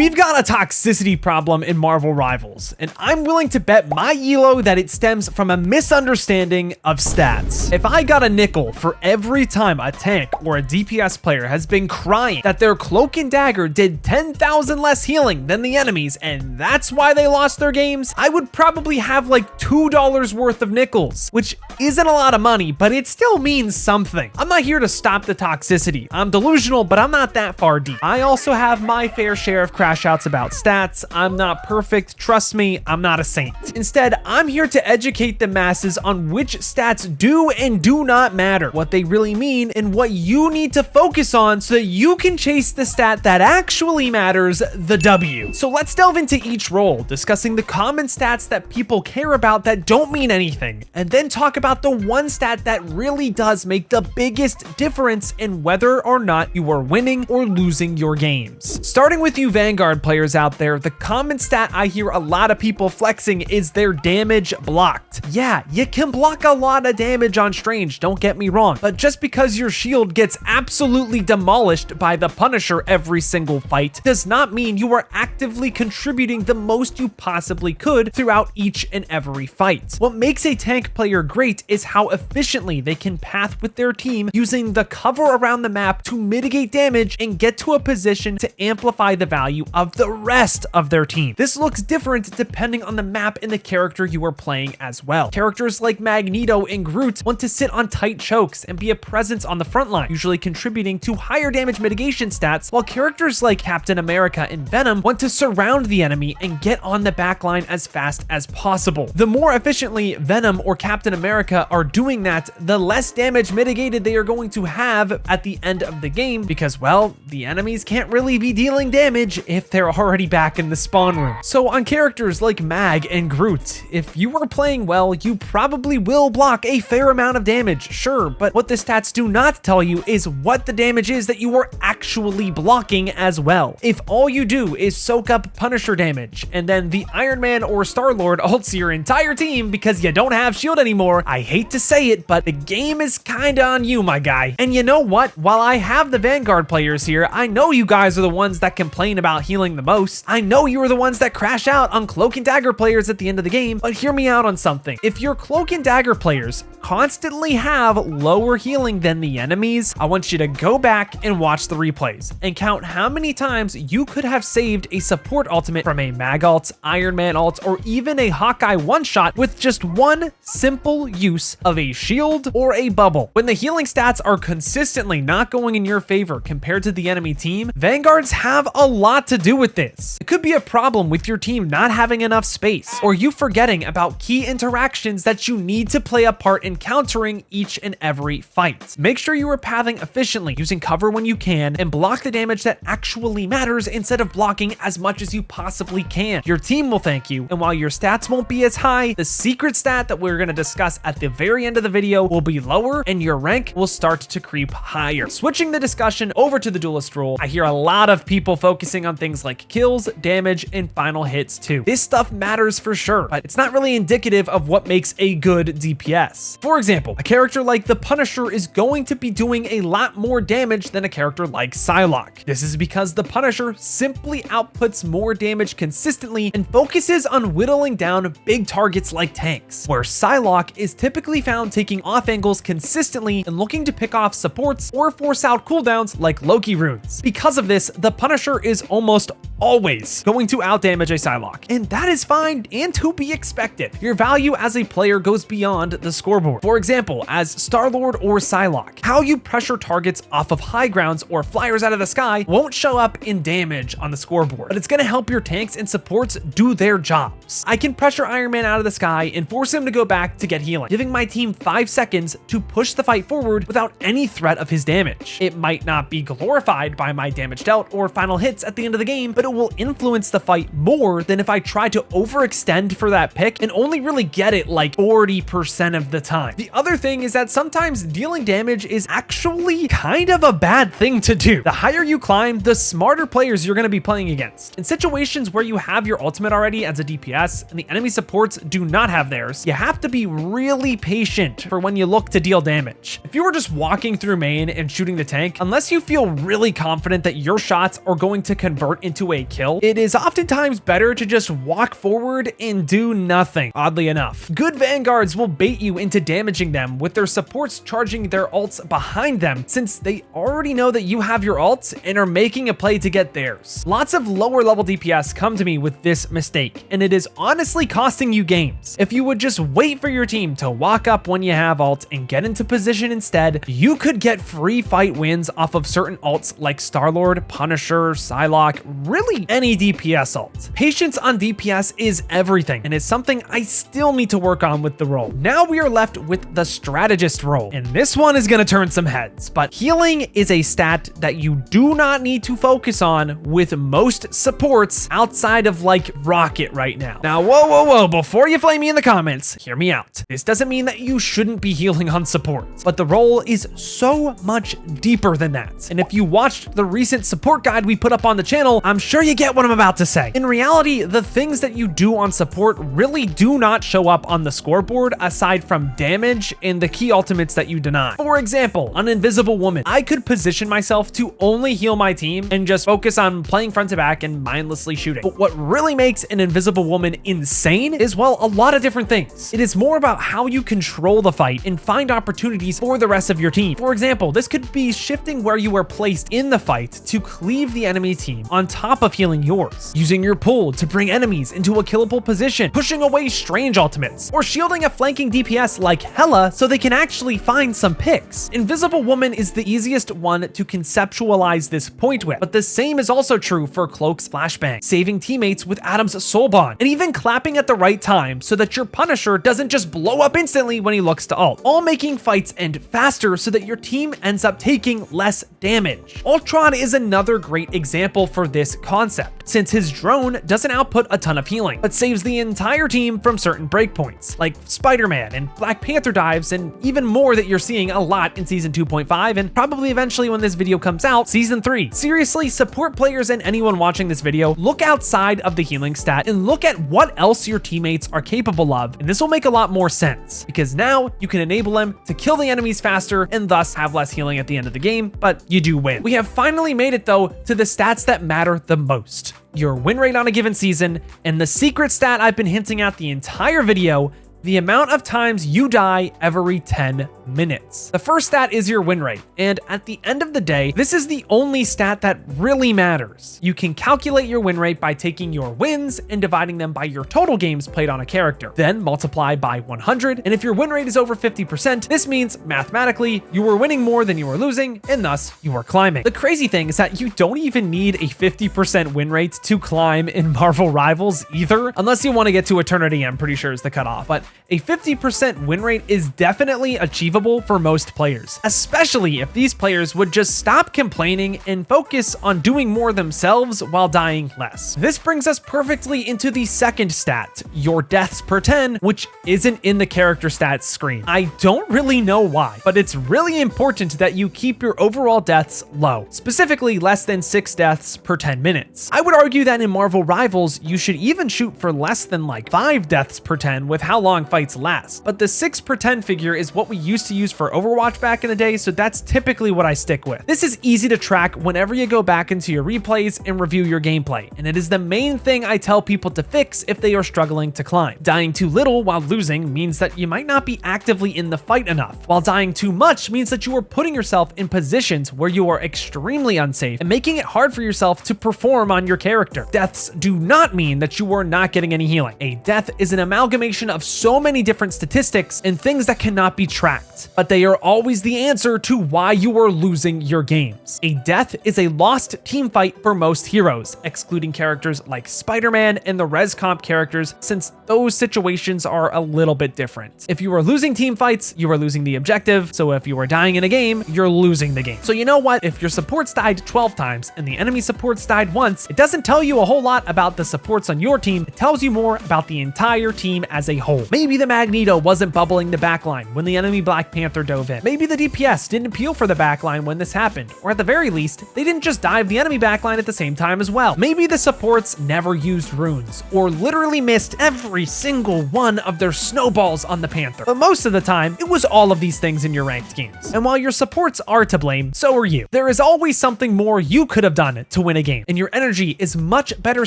We've got a toxicity problem in Marvel Rivals, and I'm willing to bet my ELO that it stems from a misunderstanding of stats. If I got a nickel for every time a tank or a DPS player has been crying that their cloak and dagger did 10,000 less healing than the enemies, and that's why they lost their games, I would probably have like $2 worth of nickels, which isn't a lot of money, but it still means something. I'm not here to stop the toxicity. I'm delusional, but I'm not that far deep. I also have my fair share of crash outs about stats. I'm not perfect. Trust me, I'm not a saint. Instead, I'm here to educate the masses on which stats do and do not matter, what they really mean, and what you need to focus on so that you can chase the stat that actually matters, the W. So let's delve into each role, discussing the common stats that people care about that don't mean anything, and then talk about the one stat that really does make the biggest difference in whether or not you are winning or losing your games. Starting with you Vanguard players out there, the common stat I hear a lot of people flexing is their damage blocked. Yeah, you can block a lot of damage on Strange, don't get me wrong, but just because your shield gets absolutely demolished by the Punisher every single fight does not mean you are actively contributing the most you possibly could throughout each and every fight. What makes a tank player great is how efficiently they can path with their team using the cover around the map to mitigate damage and get to a position to amplify the value of the rest of their team. This looks different depending on the map and the character you are playing as well. Characters like Magneto and Groot want to sit on tight chokes and be a presence on the front line, usually contributing to higher damage mitigation stats, while characters like Captain America and Venom want to surround the enemy and get on the back line as fast as possible. The more efficiently Venom or Captain America are doing that, the less damage mitigated they are going to have at the end of the game because, well, the enemies can't really be dealing damage if they're already back in the spawn room. So on characters like Mag and Groot, if you are playing well, you probably will block a fair amount of damage, sure, but what the stats do not tell you is what the damage is that you are actually blocking as well. If all you do is soak up Punisher damage, and then the Iron Man or Star-Lord ults your entire team because you don't have shield anymore, I hate to say it, but the game is kinda on you, my guy. And you know what? While I have the Vanguard players here, I know you guys are the ones that complain about healing the most. I know you are the ones that crash out on Cloak and Dagger players at the end of the game, but hear me out on something. If your Cloak and Dagger players constantly have lower healing than the enemies, I want you to go back and watch the replays and count how many times you could have saved a support ultimate from a Mag ult, Iron Man ult, or even a Hawkeye one-shot with just one simple use of a shield or a bubble. When the healing stats are consistently not going in your favor compared to the enemy team, Vanguards have a lot to do with this. It could be a problem with your team not having enough space, or you forgetting about key interactions that you need to play a part in countering each and every fight. Make sure you are pathing efficiently, using cover when you can, and block the damage that actually matters instead of blocking as much as you possibly can. Your team will thank you, and while your stats won't be as high, the secret stat that we're going to discuss at the very end of the video will be lower, and your rank will start to creep higher. Switching the discussion over to the Duelist role, I hear a lot of people focusing on things like kills, damage, and final hits too. This stuff matters for sure, but it's not really indicative of what makes a good DPS. For example, a character like the Punisher is going to be doing a lot more damage than a character like Psylocke. This is because the Punisher simply outputs more damage consistently and focuses on whittling down big targets like tanks, where Psylocke is typically found taking off angles consistently and looking to pick off supports or force out cooldowns like Loki runes. Because of this, the Punisher is almost always going to outdamage a Psylocke, and that is fine and to be expected. Your value as a player goes beyond the scoreboard. For example, as Star-Lord or Psylocke, how you pressure targets off of high grounds or flyers out of the sky won't show up in damage on the scoreboard, but it's going to help your tanks and supports do their jobs. I can pressure Iron Man out of the sky and force him to go back to get healing, giving my team 5 seconds to push the fight forward without any threat of his damage. It might not be glorified by my damage dealt or final hits at the end of the game, but it will influence the fight more than if I try to overextend for that pick and only really get it like 40% of the time. The other thing is that sometimes dealing damage is actually kind of a bad thing to do. The higher you climb, the smarter players you're going to be playing against. In situations where you have your ultimate already as a DPS and the enemy supports do not have theirs, you have to be really patient for when you look to deal damage. If you were just walking through main and shooting the tank, unless you feel really confident that your shots are going to convert convert into a kill, it is oftentimes better to just walk forward and do nothing, oddly enough. Good Vanguards will bait you into damaging them with their supports charging their ults behind them, since they already know that you have your ults and are making a play to get theirs. Lots of lower level DPS come to me with this mistake, and it is honestly costing you games. If you would just wait for your team to walk up when you have ult and get into position instead, you could get free fight wins off of certain ults like Star-Lord, Punisher, Psylocke, really any DPS ult. Patience on DPS is everything, and it's something I still need to work on with the role. Now we are left with the Strategist role, and this one is gonna turn some heads, but healing is a stat that you do not need to focus on with most supports outside of like Rocket right now. Now, whoa, before you flame me in the comments, hear me out. This doesn't mean that you shouldn't be healing on supports, but the role is so much deeper than that. And if you watched the recent support guide we put up on the channel, I'm sure you get what I'm about to say. In reality, the things that you do on support really do not show up on the scoreboard aside from damage and the key ultimates that you deny. For example, on Invisible Woman, I could position myself to only heal my team and just focus on playing front to back and mindlessly shooting. But what really makes an Invisible Woman insane is, well, a lot of different things. It is more about how you control the fight and find opportunities for the rest of your team. For example, this could be shifting where you are placed in the fight to cleave the enemy team on top of healing yours, using your pull to bring enemies into a killable position, pushing away strange ultimates, or shielding a flanking DPS like Hela so they can actually find some picks. Invisible Woman is the easiest one to conceptualize this point with, but the same is also true for Cloak's flashbang, saving teammates with Adam's soul bond, and even clapping at the right time so that your Punisher doesn't just blow up instantly when he looks to ult, all making fights end faster so that your team ends up taking less damage. Ultron is another great example for this concept, since his drone doesn't output a ton of healing, but saves the entire team from certain breakpoints, like Spider-Man and Black Panther dives, and even more that you're seeing a lot in Season 2.5, and probably eventually when this video comes out, Season 3. Seriously, support players and anyone watching this video, look outside of the healing stat and look at what else your teammates are capable of, and this will make a lot more sense, because now you can enable them to kill the enemies faster and thus have less healing at the end of the game, but you do win. We have finally made it though to the stats that matter the most: your win rate on a given season, and the secret stat I've been hinting at the entire video: the amount of times you die every 10 minutes. The first stat is your win rate, and at the end of the day, this is the only stat that really matters. You can calculate your win rate by taking your wins and dividing them by your total games played on a character, then multiply by 100, and if your win rate is over 50%, this means mathematically you are winning more than you are losing, and thus you are climbing. The crazy thing is that you don't even need a 50% win rate to climb in Marvel Rivals either, unless you want to get to Eternity, I'm pretty sure is the cutoff, but a 50% win rate is definitely achievable for most players, especially if these players would just stop complaining and focus on doing more themselves while dying less. This brings us perfectly into the second stat, your deaths per 10, which isn't in the character stats screen. I don't really know why, but it's really important that you keep your overall deaths low, specifically less than 6 deaths per 10 minutes. I would argue that in Marvel Rivals, you should even shoot for less than like 5 deaths per 10 with how long fights last, but the 6 per 10 figure is what we used to use for Overwatch back in the day, so that's typically what I stick with. This is easy to track whenever you go back into your replays and review your gameplay, and it is the main thing I tell people to fix if they are struggling to climb. Dying too little while losing means that you might not be actively in the fight enough, while dying too much means that you are putting yourself in positions where you are extremely unsafe and making it hard for yourself to perform on your character. Deaths do not mean that you are not getting any healing. A death is an amalgamation of so many different statistics and things that cannot be tracked, but they are always the answer to why you are losing your games. A death is a lost team fight for most heroes, excluding characters like Spider-Man and the res comp characters, since those situations are a little bit different. If you are losing team fights, you are losing the objective, so if you are dying in a game, you're losing the game. So you know what? If your supports died 12 times and the enemy supports died once, it doesn't tell you a whole lot about the supports on your team, it tells you more about the entire team as a whole. Maybe the Magneto wasn't bubbling the backline when the enemy Black Panther dove in. Maybe the DPS didn't peel for the backline when this happened, or at the very least, they didn't just dive the enemy backline at the same time as well. Maybe the supports never used runes, or literally missed every single one of their snowballs on the Panther. But most of the time, it was all of these things in your ranked games. And while your supports are to blame, so are you. There is always something more you could have done to win a game, and your energy is much better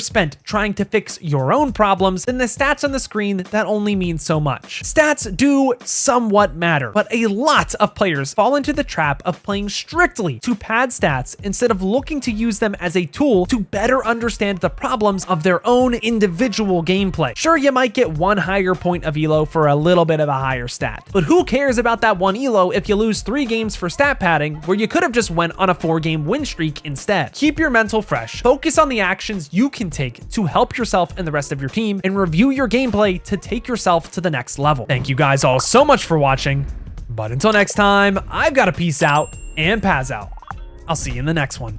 spent trying to fix your own problems than the stats on the screen that only mean so much. Stats do somewhat matter, but a lot of players fall into the trap of playing strictly to pad stats instead of looking to use them as a tool to better understand the problems of their own individual gameplay. Sure, you might get one higher point of elo for a little bit of a higher stat, but who cares about that one elo if you lose 3 games for stat padding where you could have just went on a 4-game win streak instead? Keep your mental fresh, focus on the actions you can take to help yourself and the rest of your team, and review your gameplay to take yourself to the next level. Thank you guys all so much for watching, but until next time, I've got to peace out and Paz out. I'll see you in the next one.